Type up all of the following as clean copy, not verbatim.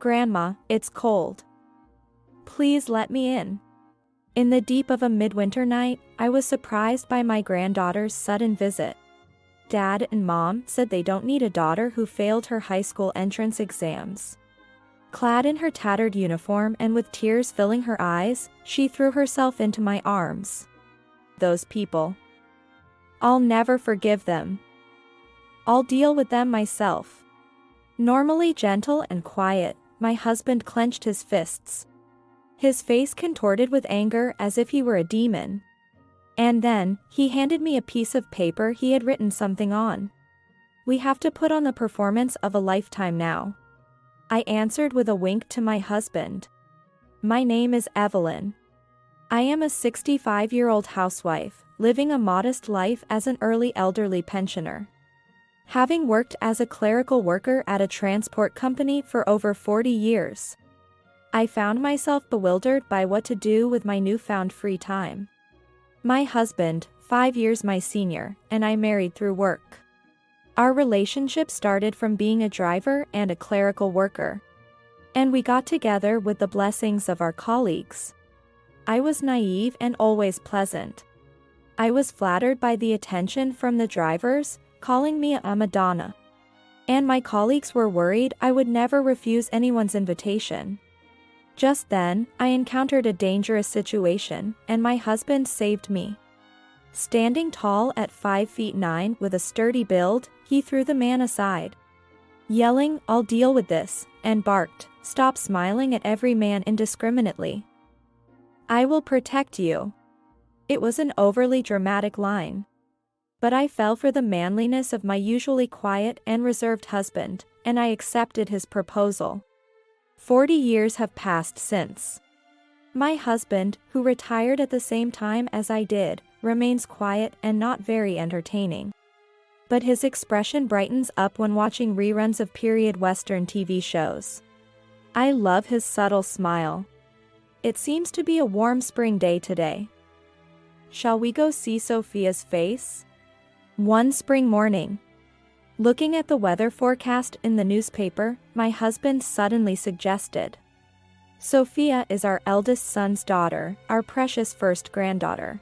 "Grandma, it's cold. Please let me in." In the deep of a midwinter night, I was surprised by my granddaughter's sudden visit. Dad and Mom said they don't need a daughter who failed her high school entrance exams. Clad in her tattered uniform and with tears filling her eyes, she threw herself into my arms. "Those people. I'll never forgive them. I'll deal with them myself." Normally gentle and quiet, my husband clenched his fists. His face contorted with anger as if he were a demon. And then, he handed me a piece of paper he had written something on. "We have to put on the performance of a lifetime now." I answered with a wink to my husband. "My name is Evelyn. I am a 65-year-old housewife, living a modest life as an early elderly pensioner. Having worked as a clerical worker at a transport company for over 40 years, I found myself bewildered by what to do with my newfound free time. My husband, 5 years my senior, and I married through work. Our relationship started from being a driver and a clerical worker. And we got together with the blessings of our colleagues. I was naive and always pleasant. I was flattered by the attention from the drivers, calling me a Madonna. And my colleagues were worried I would never refuse anyone's invitation. Just then, I encountered a dangerous situation, and my husband saved me. Standing tall at 5'9" with a sturdy build, he threw the man aside, yelling, "I'll deal with this," and barked, "Stop smiling at every man indiscriminately. I will protect you." It was an overly dramatic line. But I fell for the manliness of my usually quiet and reserved husband, and I accepted his proposal. 40 years have passed since. My husband, who retired at the same time as I did, remains quiet and not very entertaining. But his expression brightens up when watching reruns of period Western TV shows. I love his subtle smile. It seems to be a warm spring day today. Shall we go see Sophia's face? One spring morning, looking at the weather forecast in the newspaper, my husband suddenly suggested, "Sophia is our eldest son's daughter, our precious first granddaughter.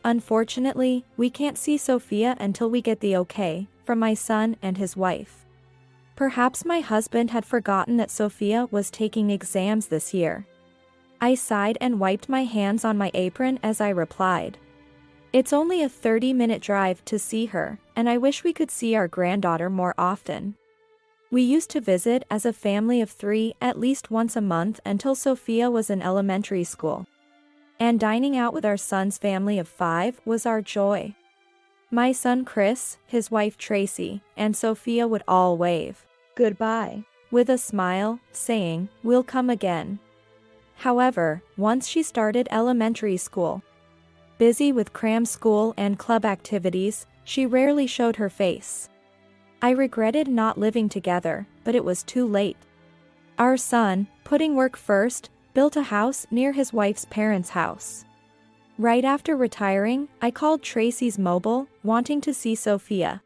Unfortunately, we can't see Sophia until we get the okay from my son and his wife." Perhaps my husband had forgotten that Sophia was taking exams this year. I sighed and wiped my hands on my apron as I replied, "It's only a 30-minute drive to see her, and I wish we could see our granddaughter more often. We used to visit as a family of 3 at least once a month until Sophia was in elementary school. And dining out with our son's family of 5 was our joy. My son Chris, his wife Tracy, and Sophia would all wave goodbye with a smile, saying, 'We'll come again.' However, once she started elementary school, busy with cram school and club activities, she rarely showed her face. I regretted not living together, but it was too late. Our son, putting work first, built a house near his wife's parents' house. Right after retiring, I called Tracy's mobile, wanting to see Sophia.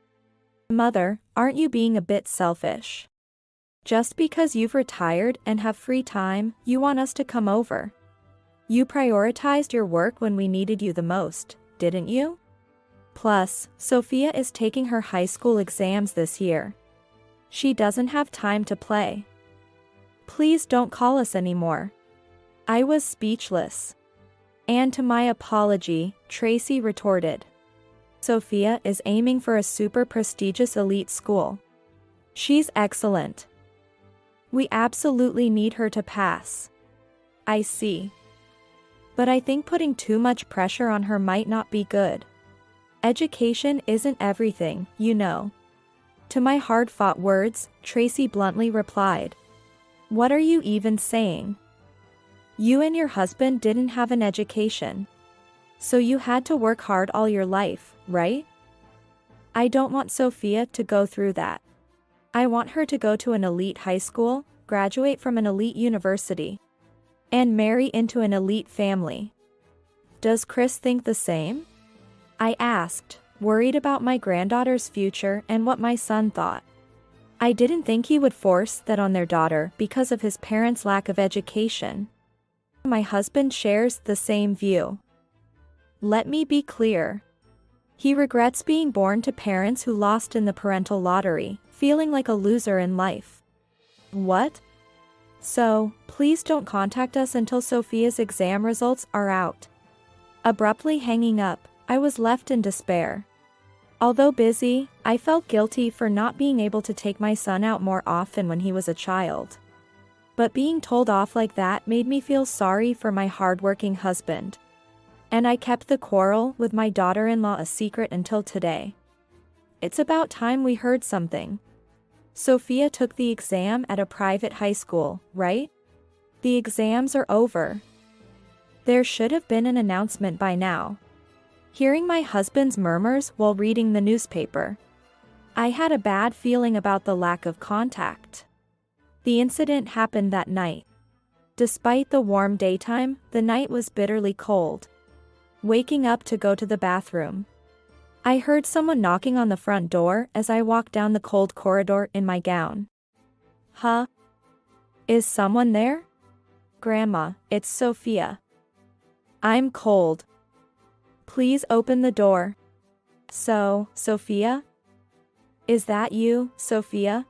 'Mother, aren't you being a bit selfish? Just because you've retired and have free time, you want us to come over. You prioritized your work when we needed you the most, didn't you? Plus, Sophia is taking her high school exams this year. She doesn't have time to play. Please don't call us anymore.' I was speechless. And to my apology, Tracy retorted, 'Sophia is aiming for a super prestigious elite school. She's excellent. We absolutely need her to pass.' I see. But I think putting too much pressure on her might not be good. Education isn't everything, you know." To my hard-fought words, Tracy bluntly replied, "What are you even saying? You and your husband didn't have an education. So you had to work hard all your life, right? I don't want Sophia to go through that. I want her to go to an elite high school, graduate from an elite university, and marry into an elite family. Does Chris think the same?" I asked, worried about my granddaughter's future and what my son thought. I didn't think he would force that on their daughter because of his parents' lack of education. My husband shares the same view. Let me be clear. He regrets being born to parents who lost in the parental lottery, feeling like a loser in life. What? So, please don't contact us until Sophia's exam results are out. Abruptly hanging up, I was left in despair. Although busy, I felt guilty for not being able to take my son out more often when he was a child. But being told off like that made me feel sorry for my hardworking husband. And I kept the quarrel with my daughter-in-law a secret until today. It's about time we heard something. Sophia took the exam at a private high school, right? The exams are over. There should have been an announcement by now. Hearing my husband's murmurs while reading the newspaper, I had a bad feeling about the lack of contact. The incident happened that night. Despite the warm daytime, the night was bitterly cold. Waking up to go to the bathroom, I heard someone knocking on the front door as I walked down the cold corridor in my gown. Huh? Is someone there? Grandma, it's Sophia. I'm cold. Please open the door. Sophia? Is that you, Sophia?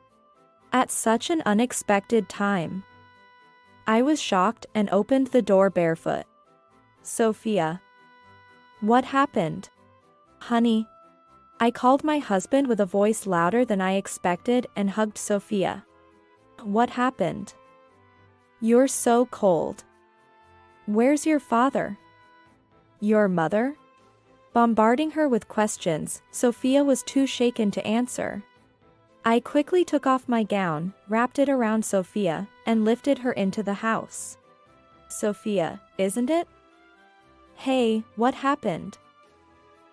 At such an unexpected time. I was shocked and opened the door barefoot. Sophia. What happened? Honey. I called my husband with a voice louder than I expected and hugged Sophia. What happened? You're so cold. Where's your father? Your mother? Bombarding her with questions, Sophia was too shaken to answer. I quickly took off my gown, wrapped it around Sophia, and lifted her into the house. Sophia, isn't it? Hey, what happened?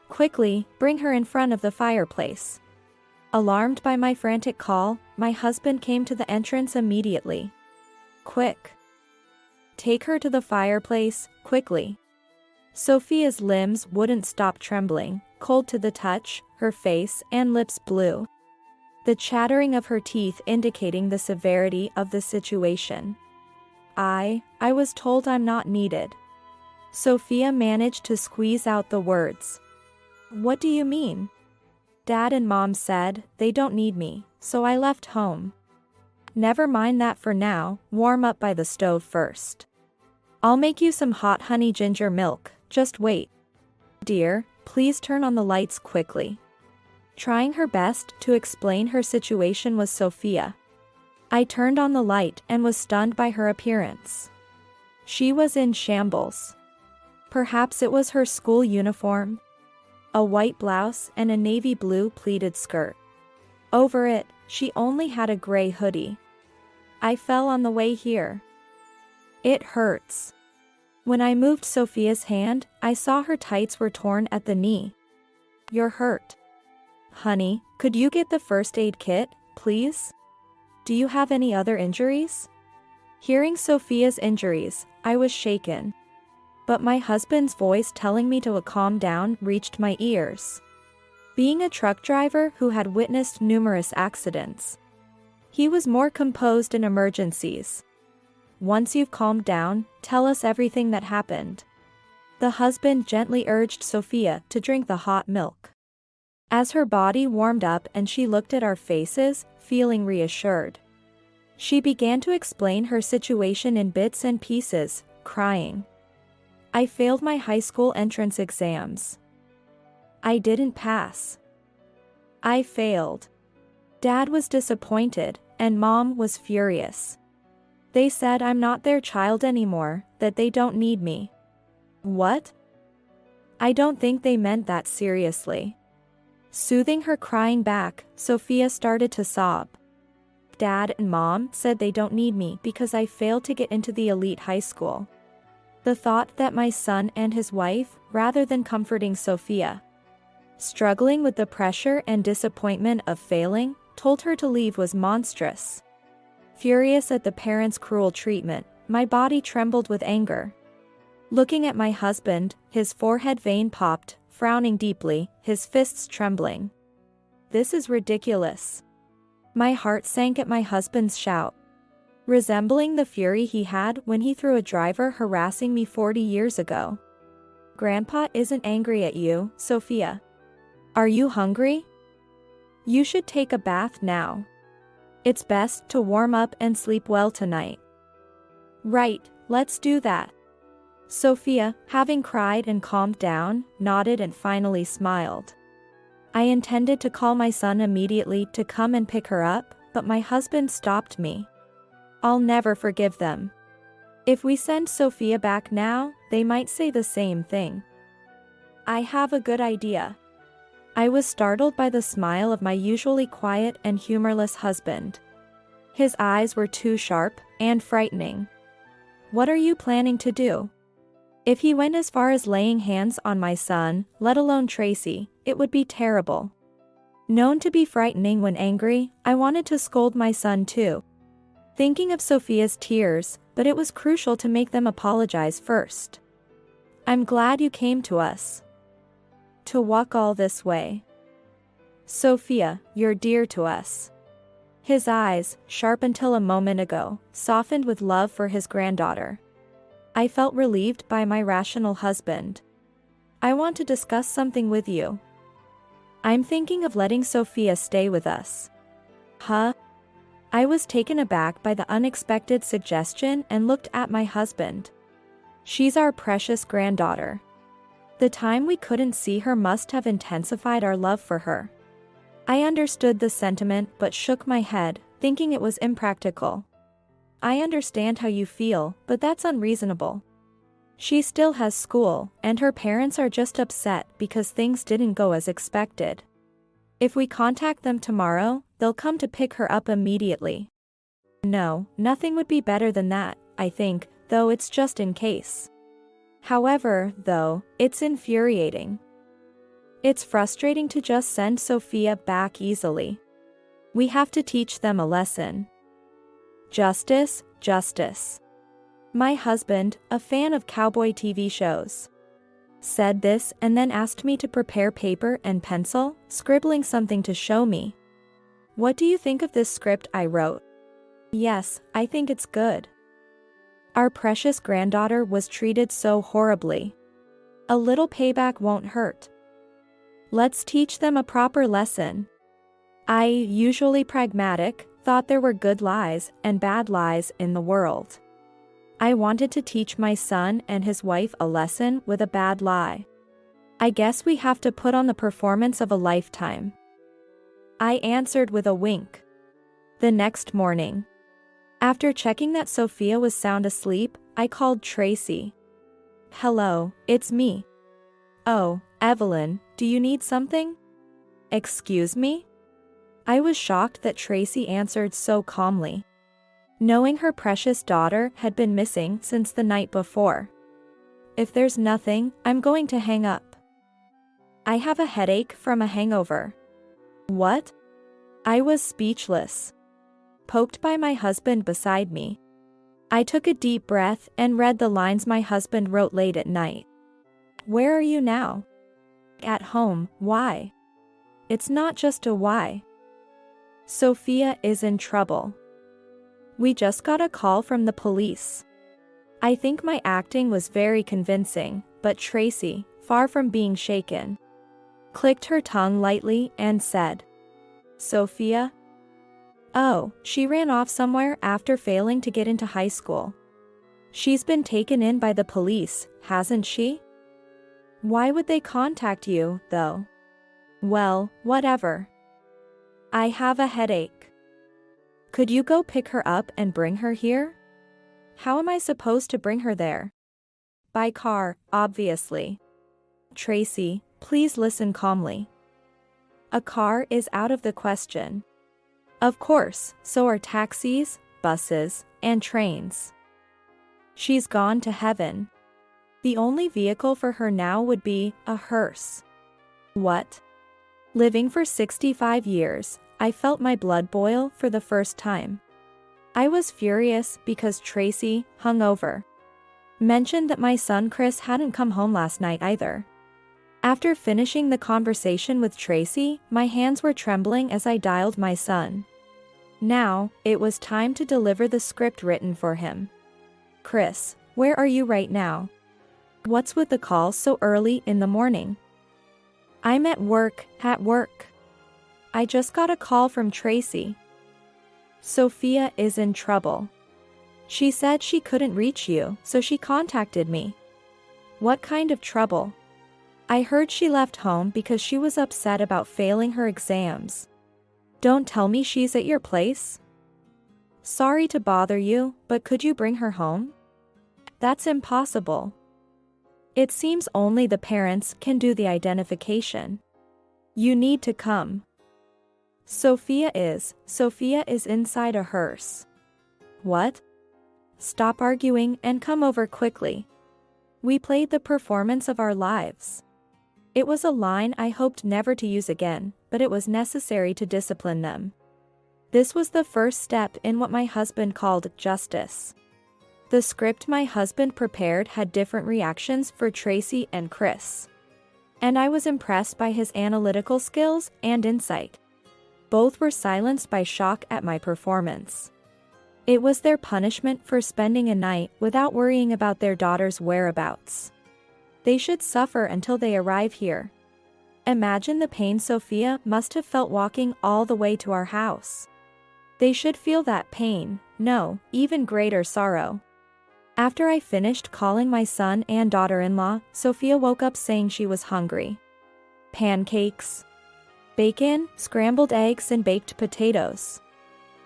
Quickly, bring her in front of the fireplace. Alarmed by my frantic call, my husband came to the entrance immediately. Quick. Take her to the fireplace, quickly. Sophia's limbs wouldn't stop trembling, cold to the touch, her face and lips blue. The chattering of her teeth indicating the severity of the situation. I was told I'm not needed. Sophia managed to squeeze out the words. What do you mean? Dad and Mom said they don't need me, so I left home. Never mind that for now, warm up by the stove first. I'll make you some hot honey ginger milk, just wait. Dear, please turn on the lights quickly. Trying her best to explain her situation was Sophia. I turned on the light and was stunned by her appearance. She was in shambles. Perhaps it was her school uniform. A white blouse and a navy blue pleated skirt. Over it, she only had a gray hoodie. I fell on the way here. It hurts. When I moved Sophia's hand, I saw her tights were torn at the knee. You're hurt. Honey, could you get the first aid kit, please? Do you have any other injuries? Hearing Sophia's injuries, I was shaken. But my husband's voice telling me to calm down reached my ears. Being a truck driver who had witnessed numerous accidents, he was more composed in emergencies. Once you've calmed down, tell us everything that happened. The husband gently urged Sophia to drink the hot milk. As her body warmed up and she looked at our faces, feeling reassured, she began to explain her situation in bits and pieces, crying. I failed my high school entrance exams. I didn't pass. I failed. Dad was disappointed, and Mom was furious. They said I'm not their child anymore, that they don't need me. What? I don't think they meant that seriously. Soothing her crying back, Sophia started to sob. Dad and Mom said they don't need me because I failed to get into the elite high school. The thought that my son and his wife, rather than comforting Sophia, struggling with the pressure and disappointment of failing, told her to leave was monstrous. Furious at the parents' cruel treatment, my body trembled with anger. Looking at my husband, his forehead vein popped, frowning deeply, his fists trembling. This is ridiculous. My heart sank at my husband's shout, resembling the fury he had when he threw a driver harassing me 40 years ago. Grandpa isn't angry at you, Sophia. Are you hungry? You should take a bath now. It's best to warm up and sleep well tonight. Right, let's do that. Sophia, having cried and calmed down, nodded and finally smiled. I intended to call my son immediately to come and pick her up, but my husband stopped me. I'll never forgive them. If we send Sophia back now, they might say the same thing. I have a good idea. I was startled by the smile of my usually quiet and humorless husband. His eyes were too sharp and frightening. What are you planning to do? If he went as far as laying hands on my son, let alone Tracy, it would be terrible. Known to be frightening when angry, I wanted to scold my son too, thinking of Sophia's tears, but it was crucial to make them apologize first. I'm glad you came to us. To walk all this way. Sophia, you're dear to us. His eyes, sharp until a moment ago, softened with love for his granddaughter. I felt relieved by my rational husband. I want to discuss something with you. I'm thinking of letting Sophia stay with us. Huh? I was taken aback by the unexpected suggestion and looked at my husband. She's our precious granddaughter. The time we couldn't see her must have intensified our love for her. I understood the sentiment but shook my head, thinking it was impractical. I understand how you feel, but that's unreasonable. She still has school, and her parents are just upset because things didn't go as expected. If we contact them tomorrow, they'll come to pick her up immediately. No, nothing would be better than that, I think, though it's just in case. However, though, it's infuriating. It's frustrating to just send Sophia back easily. We have to teach them a lesson. Justice, justice. My husband, a fan of cowboy TV shows, said this and then asked me to prepare paper and pencil, scribbling something to show me. What do you think of this script I wrote? Yes, I think it's good. Our precious granddaughter was treated so horribly. A little payback won't hurt. Let's teach them a proper lesson. I, usually pragmatic, thought there were good lies and bad lies in the world. I wanted to teach my son and his wife a lesson with a bad lie. I guess we have to put on the performance of a lifetime. I answered with a wink. The next morning, after checking that Sophia was sound asleep, I called Tracy. Hello, it's me. Oh, Evelyn, do you need something? Excuse me? I was shocked that Tracy answered so calmly, knowing her precious daughter had been missing since the night before. If there's nothing, I'm going to hang up. I have a headache from a hangover. What? I was speechless, poked by my husband beside me. I took a deep breath and read the lines my husband wrote late at night. Where are you now? At home. Why? It's not just a why. Sophia is in trouble. We just got a call from the police. I think my acting was very convincing, but Tracy, far from being shaken, clicked her tongue lightly and said, Sophia? Oh, she ran off somewhere after failing to get into high school. She's been taken in by the police, hasn't she? Why would they contact you, though? Well, whatever. I have a headache. Could you go pick her up and bring her here? How am I supposed to bring her there? By car, obviously. Tracy, please listen calmly. A car is out of the question. Of course, so are taxis, buses, and trains. She's gone to heaven. The only vehicle for her now would be a hearse. What? Living for 65 years, I felt my blood boil for the first time. I was furious because Tracy, hungover, mentioned that my son Chris hadn't come home last night either. After finishing the conversation with Tracy, my hands were trembling as I dialed my son. Now, it was time to deliver the script written for him. Chris, where are you right now? What's with the call so early in the morning? I'm at work. I just got a call from Tracy. Sophia is in trouble. She said she couldn't reach you, so she contacted me. What kind of trouble? I heard she left home because she was upset about failing her exams. Don't tell me she's at your place? Sorry to bother you, but could you bring her home? That's impossible. It seems only the parents can do the identification. You need to come. Sophia is inside a hearse. What? Stop arguing and come over quickly. We played the performance of our lives. It was a line I hoped never to use again, but it was necessary to discipline them. This was the first step in what my husband called justice. The script my husband prepared had different reactions for Tracy and Chris. And I was impressed by his analytical skills and insight. Both were silenced by shock at my performance. It was their punishment for spending a night without worrying about their daughter's whereabouts. They should suffer until they arrive here. Imagine the pain Sophia must have felt walking all the way to our house. They should feel that pain, no, even greater sorrow. After I finished calling my son and daughter-in-law, Sophia woke up saying she was hungry. Pancakes, bacon, scrambled eggs and baked potatoes.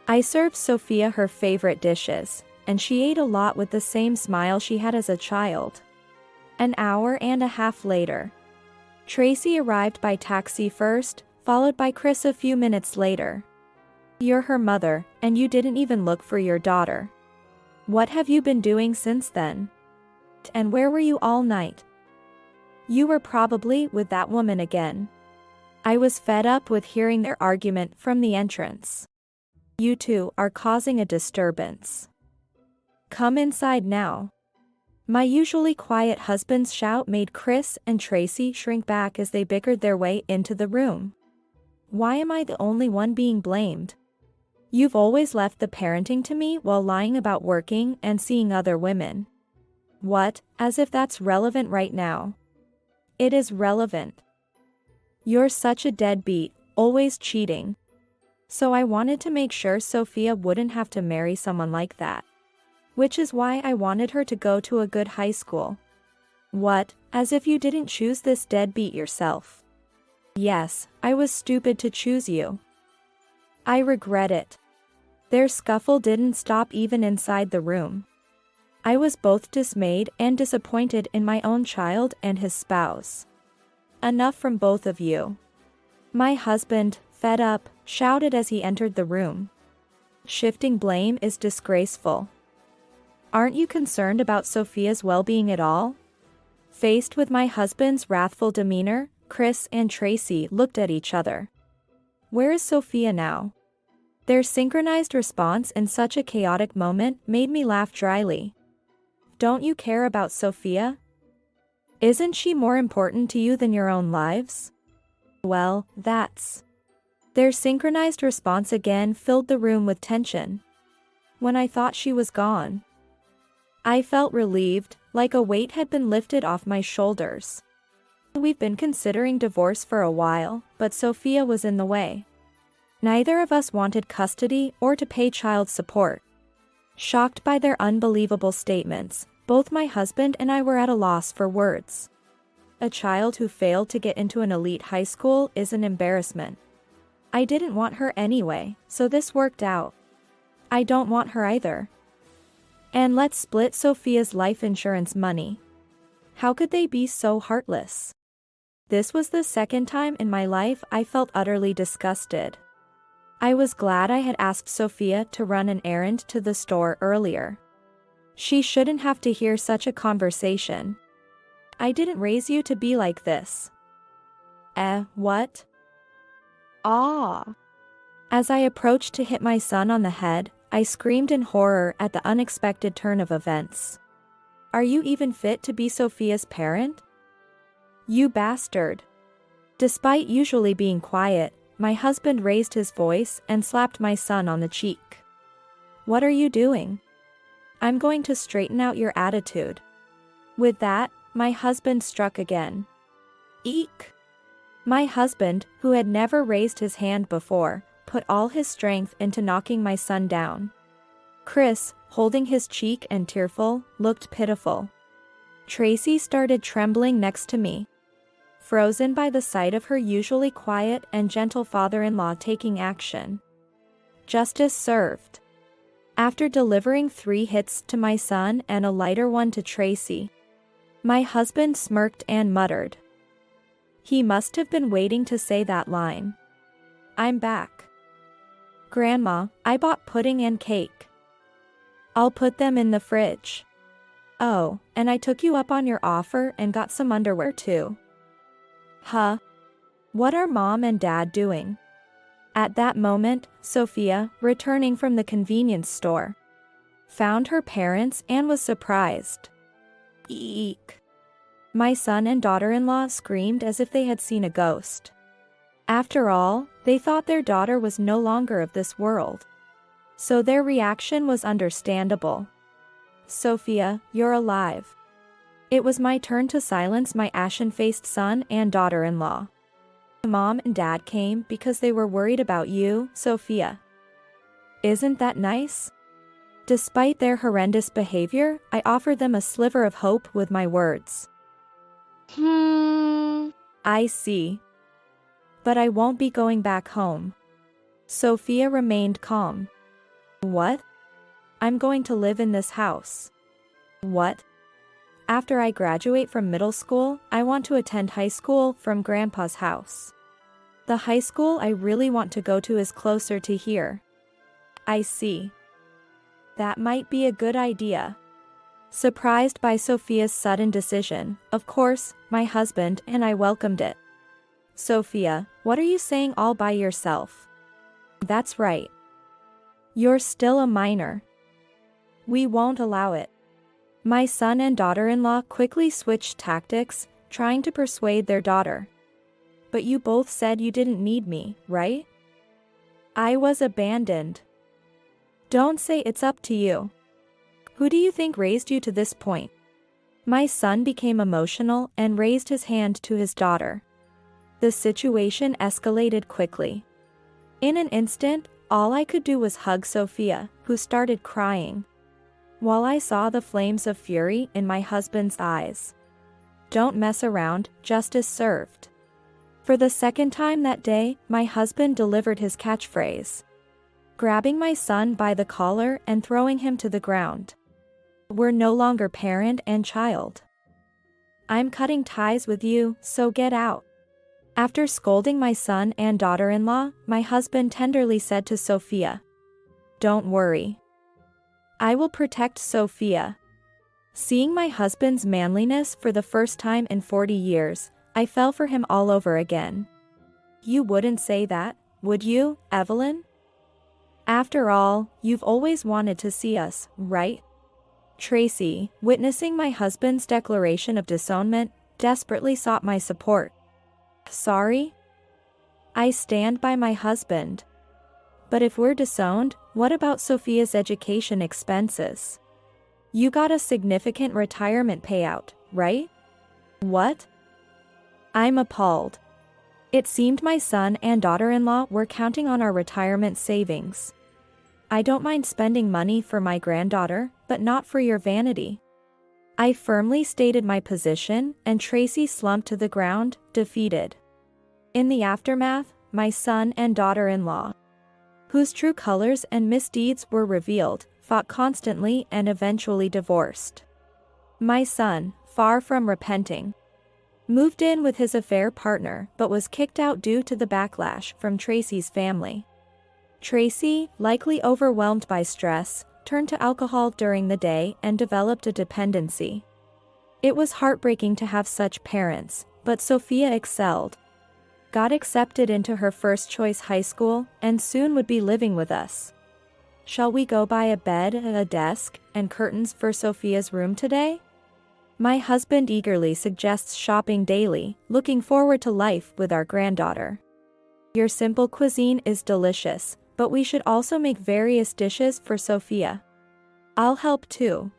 I served Sophia her favorite dishes, and she ate a lot with the same smile she had as a child. An hour and a half later, Tracy arrived by taxi first, followed by Chris a few minutes later. You're her mother, and you didn't even look for your daughter. What have you been doing since then? And where were you all night? You were probably with that woman again. I was fed up with hearing their argument from the entrance. You two are causing a disturbance. Come inside now. My usually quiet husband's shout made Chris and Tracy shrink back as they bickered their way into the room. Why am I the only one being blamed? You've always left the parenting to me while lying about working and seeing other women. What, as if that's relevant right now? It is relevant. You're such a deadbeat, always cheating. So I wanted to make sure Sophia wouldn't have to marry someone like that. Which is why I wanted her to go to a good high school. What, as if you didn't choose this deadbeat yourself? Yes, I was stupid to choose you. I regret it. Their scuffle didn't stop even inside the room. I was both dismayed and disappointed in my own child and his spouse. Enough from both of you. My husband, fed up, shouted as he entered the room. Shifting blame is disgraceful. Aren't you concerned about Sophia's well-being at all? Faced with my husband's wrathful demeanor, Chris and Tracy looked at each other. Where is Sophia now? Their synchronized response in such a chaotic moment made me laugh dryly. Don't you care about Sophia? Isn't she more important to you than your own lives? Well, that's... Their synchronized response again filled the room with tension. When I thought she was gone, I felt relieved, like a weight had been lifted off my shoulders. We've been considering divorce for a while, but Sophia was in the way. Neither of us wanted custody or to pay child support. Shocked by their unbelievable statements, both my husband and I were at a loss for words. A child who failed to get into an elite high school is an embarrassment. I didn't want her anyway, so this worked out. I don't want her either. And let's split Sophia's life insurance money. How could they be so heartless? This was the second time in my life I felt utterly disgusted. I was glad I had asked Sophia to run an errand to the store earlier. She shouldn't have to hear such a conversation. I didn't raise you to be like this. What? Ah. As I approached to hit my son on the head, I screamed in horror at the unexpected turn of events. Are you even fit to be Sophia's parent? You bastard. Despite usually being quiet, my husband raised his voice and slapped my son on the cheek. "What are you doing? I'm going to straighten out your attitude." With that, my husband struck again. Eek! My husband, who had never raised his hand before, put all his strength into knocking my son down. Chris, holding his cheek and tearful, looked pitiful. Tracy started trembling next to me, frozen by the sight of her usually quiet and gentle father-in-law taking action. Justice served. After delivering 3 hits to my son and a lighter one to Tracy, my husband smirked and muttered. He must have been waiting to say that line. "I'm back. Grandma, I bought pudding and cake. I'll put them in the fridge. Oh, and I took you up on your offer and got some underwear too." Huh? What are Mom and Dad doing? At that moment, Sophia, returning from the convenience store, found her parents and was surprised. Eek! My son and daughter-in-law screamed as if they had seen a ghost. After all, they thought their daughter was no longer of this world, so their reaction was understandable. "Sophia, you're alive." It was my turn to silence my ashen-faced son and daughter-in-law. "Mom and Dad came because they were worried about you, Sophia. Isn't that nice?" Despite their horrendous behavior, I offered them a sliver of hope with my words. I see. But I won't be going back home." Sophia remained calm. "What? I'm going to live in this house." "What? After I graduate from middle school, I want to attend high school from Grandpa's house. The high school I really want to go to is closer to here." "I see. That might be a good idea." Surprised by Sophia's sudden decision, of course, my husband and I welcomed it. "Sophia, what are you saying all by yourself?" "That's right. You're still a minor. We won't allow it." My son and daughter-in-law quickly switched tactics, trying to persuade their daughter. "But you both said you didn't need me, right? I was abandoned." "Don't say it's up to you. Who do you think raised you to this point?" My son became emotional and raised his hand to his daughter. The situation escalated quickly. In an instant, all I could do was hug Sophia, who started crying, while I saw the flames of fury in my husband's eyes. Don't mess around, justice served. For the second time that day, my husband delivered his catchphrase, grabbing my son by the collar and throwing him to the ground. "We're no longer parent and child. I'm cutting ties with you, so get out." After scolding my son and daughter-in-law, my husband tenderly said to Sophia, "Don't worry. I will protect Sophia." Seeing my husband's manliness for the first time in 40 years, I fell for him all over again. "You wouldn't say that, would you, Evelyn? After all, you've always wanted to see us, right?" Tracy, witnessing my husband's declaration of disownment, desperately sought my support. "Sorry? I stand by my husband. But if we're disowned, what about Sophia's education expenses? You got a significant retirement payout, right?" "What?" I'm appalled. It seemed my son and daughter-in-law were counting on our retirement savings. "I don't mind spending money for my granddaughter, but not for your vanity." I firmly stated my position, and Tracy slumped to the ground, defeated. In the aftermath, my son and daughter-in-law, whose true colors and misdeeds were revealed, fought constantly and eventually divorced. My son, far from repenting, moved in with his affair partner but was kicked out due to the backlash from Tracy's family. Tracy, likely overwhelmed by stress, turned to alcohol during the day and developed a dependency. It was heartbreaking to have such parents, but Sophia excelled, got accepted into her first-choice high school, and soon would be living with us. Shall we go buy a bed, a desk, and curtains for Sophia's room today? My husband eagerly suggests shopping daily, looking forward to life with our granddaughter. Your simple cuisine is delicious, but we should also make various dishes for Sophia. I'll help too.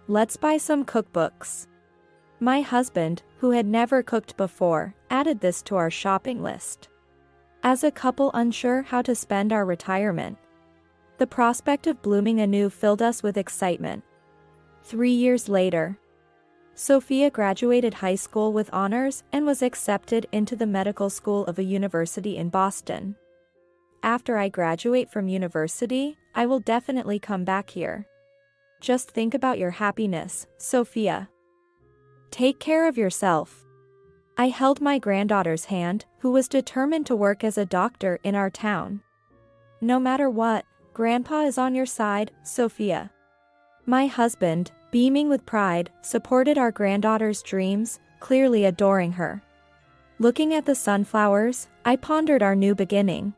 Let's buy some cookbooks. My husband, who had never cooked before, added this to our shopping list. As a couple unsure how to spend our retirement, the prospect of blooming anew filled us with excitement. 3 years later, Sophia graduated high school with honors and was accepted into the medical school of a university in Boston. After I graduate from university, I will definitely come back here. Just think about your happiness, Sophia. Take care of yourself. I held my granddaughter's hand, who was determined to work as a doctor in our town. No matter what, Grandpa is on your side, Sophia. My husband, beaming with pride, supported our granddaughter's dreams, clearly adoring her. Looking at the sunflowers, I pondered our new beginning.